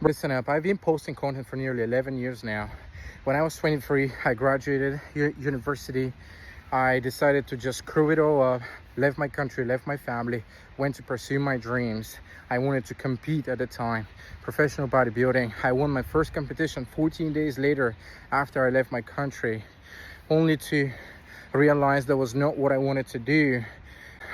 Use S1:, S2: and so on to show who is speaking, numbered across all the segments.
S1: Listen up, I've been posting content for nearly 11 years now. When I was 23, I graduated university. I decided to just screw it all up, left my country, left my family, went to pursue my dreams. I wanted to compete at the time, professional bodybuilding. I won my first competition 14 days later after I left my country, only to realize that was not what I wanted to do.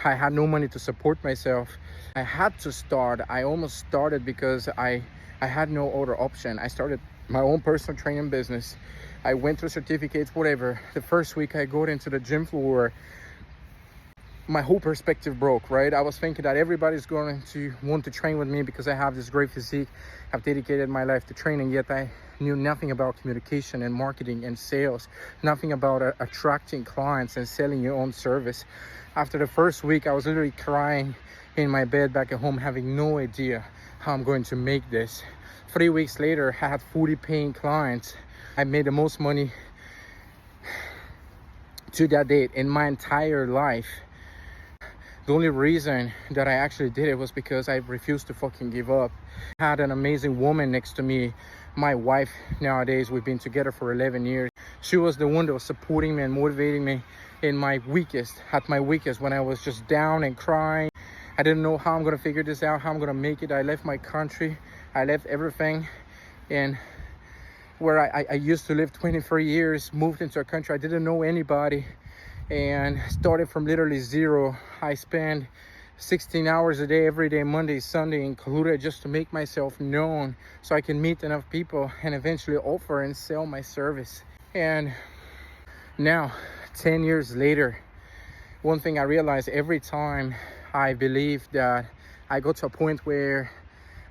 S1: I had no money to support myself. I had to start. I almost started because I had no other option. I started my own personal training business. I went through certificates, whatever. The first week I got into the gym floor, my whole perspective broke, right? I was thinking that everybody's going to want to train with me because I have this great physique. I've dedicated my life to training, yet I knew nothing about communication and marketing and sales, nothing about attracting clients and selling your own service. After the first week, I was literally crying in my bed back at home, having no idea how I'm going to make this. 3 weeks later, I had 40 paying clients. I made the most money to that date in my entire life. The only reason that I actually did it was because I refused to fucking give up. I had an amazing woman next to me, my wife nowadays. We've been together for 11 years. She was the one that was supporting me and motivating me in my weakest, at my weakest, when I was just down and crying. I didn't know how I'm gonna figure this out, how I'm gonna make it. I left my country, I left everything, and where I used to live 23 years, moved into a country I didn't know anybody, and started from literally zero. I spent 16 hours a day, every day, Monday, Sunday, included, just to make myself known so I can meet enough people and eventually offer and sell my service. And now, 10 years later, one thing I realized every time I believe that I go to a point where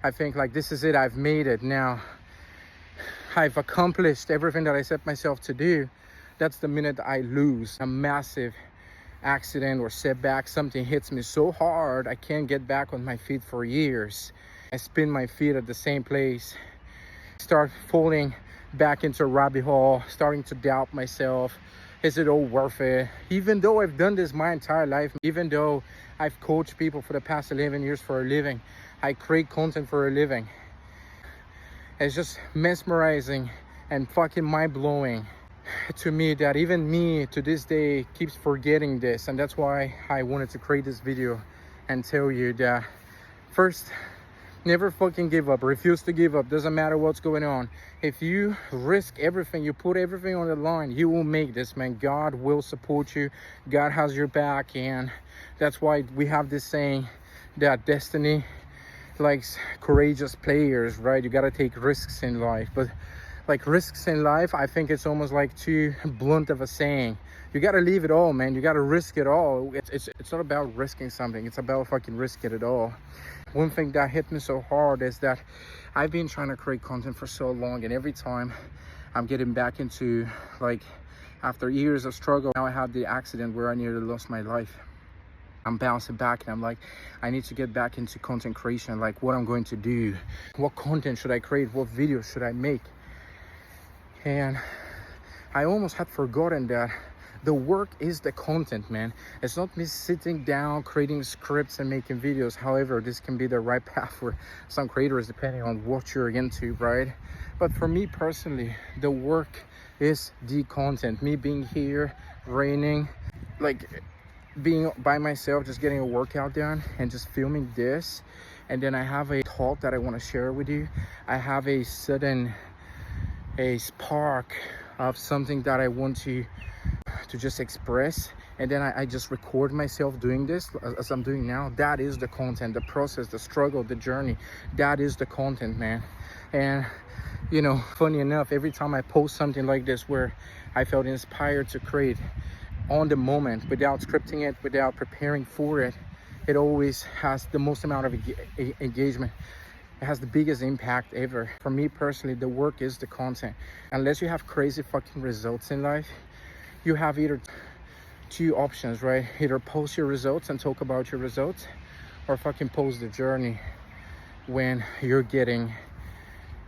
S1: I think like, this is it, I've made it now. I've accomplished everything that I set myself to do. That's the minute I lose a massive accident or setback. Something hits me so hard I can't get back on my feet for years. I spin my feet at the same place, start falling back into a rabbit hole, starting to doubt myself. Is it all worth it? Even though I've done this my entire life, even though I've coached people for the past 11 years for a living, I create content for a living. It's just mesmerizing and fucking mind-blowing to me that even me to this day keeps forgetting this. And that's why I wanted to create this video and tell you that first, never fucking give up. Refuse to give up. Doesn't matter what's going on. If you risk everything, you put everything on the line, you will make this, man. God will support you. God has your back. And that's why we have this saying that destiny likes courageous players, right? You got to take risks in life. But like risks in life, I think it's almost like too blunt of a saying. You got to leave it all, man. You got to risk it all. It's not about risking something. It's about fucking risking it all. One thing that hit me so hard is that I've been trying to create content for so long, and every time I'm getting back into, like, after years of struggle, now I had the accident where I nearly lost my life. I'm bouncing back and I'm like, I need to get back into content creation, like what I'm going to do, what content should I create, what videos should I make. And I almost had forgotten that the work is the content, man. It's not me sitting down creating scripts and making videos. However, this can be the right path for some creators depending on what you're into, right? But for me personally, the work is the content. Me being here, raining, like being by myself, just getting a workout done and just filming this. And then I have a thought that I want to share with you. I have a sudden spark of something that I want to just express, and then I just record myself doing this as I'm doing now. That is the content, the process, the struggle, the journey. That is the content, man. And you know, funny enough, every time I post something like this where I felt inspired to create on the moment without scripting it, without preparing for it, it always has the most amount of engagement. It has the biggest impact ever. For me personally, the work is the content. Unless you have crazy fucking results in life, you have either two options, right? Either post your results and talk about your results, or fucking post the journey when you're getting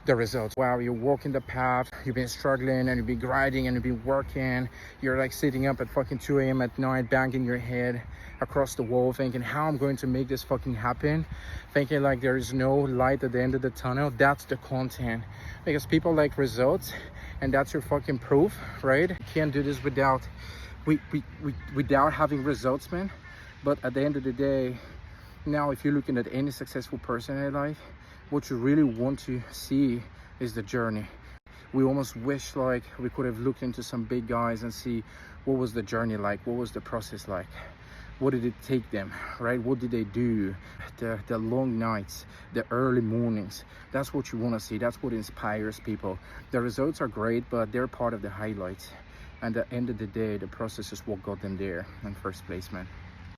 S1: the results. Wow, you're walking the path, you've been struggling and you've been grinding and you've been working, you're like sitting up at fucking 2 a.m. at night, banging your head, across the wall thinking how I'm going to make this fucking happen, thinking like there is no light at the end of the tunnel. That's the content, because people like results, and that's your fucking proof, right? You can't do this without without having results, man. But at the end of the day, now if you're looking at any successful person in life, what you really want to see is the journey. We almost wish like we could have looked into some big guys and see what was the journey like, what was the process like, what did it take them, right? What did they do? The long nights, the early mornings. That's what you want to see. That's what inspires people. The results are great, but they're part of the highlights. And at the end of the day, the process is what got them there in first place, man.